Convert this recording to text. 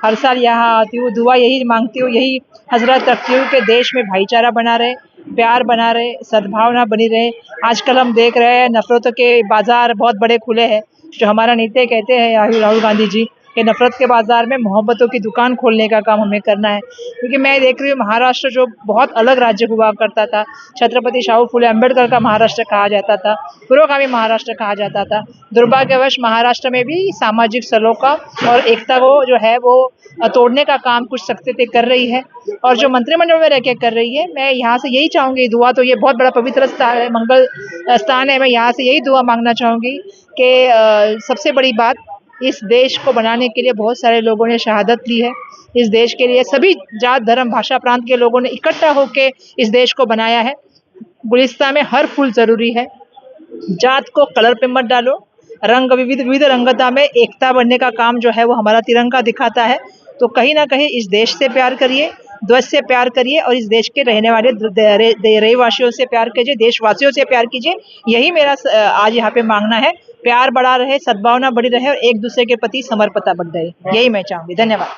हर साल यहाँ आती हूँ, दुआ यही मांगती हूँ, यही हजरत रखती हूँ कि देश में भाईचारा बना रहे, प्यार बना रहे, सद्भावना बनी रहे। आजकल हम देख रहे हैं नफरतों के बाजार बहुत बड़े खुले हैं। जो हमारा नेता कहते हैं राहुल गांधी जी कि नफरत के बाजार में मोहब्बतों की दुकान खोलने का काम हमें करना है। क्योंकि मैं देख रही हूँ महाराष्ट्र जो बहुत अलग राज्य हुआ करता था, छत्रपति शाहू फुले अम्बेडकर का महाराष्ट्र कहा जाता था, पुरोगामी महाराष्ट्र कहा जाता था। दुर्भाग्यवश महाराष्ट्र में भी सामाजिक सलोखा और एकता को जो है वो तोड़ने का काम कुछ शक्तियां कर रही है और जो मंत्रिमंडल में रह के कर रही है। मैं यहाँ से यही चाहूंगी, दुआ तो ये बहुत बड़ा पवित्र स्थान है, मंगल स्थान है, मैं यहाँ से यही दुआ मांगना चाहूंगी कि सबसे बड़ी बात, इस देश को बनाने के लिए बहुत सारे लोगों ने शहादत ली है। इस देश के लिए सभी जात धर्म भाषा प्रांत के लोगों ने इकट्ठा होकर इस देश को बनाया है। गुलिस्तान में हर फूल जरूरी है, जात को कलर पे मत डालो, रंग विविध विविध रंगता में एकता बनने का काम जो है वो हमारा तिरंगा दिखाता है। तो कहीं ना कहीं इस देश से प्यार करिए, ध्वज से प्यार करिए और इस देश के रहने वाले रहवासियों से प्यार कीजिए, देशवासियों से प्यार कीजिए। यही मेरा आज यहाँ पे मांगना है। प्यार बढ़ा रहे, सद्भावना बढ़ी रहे और एक दूसरे के प्रति समर्पणता बढ़ रहे, यही मैं चाहूंगी। धन्यवाद।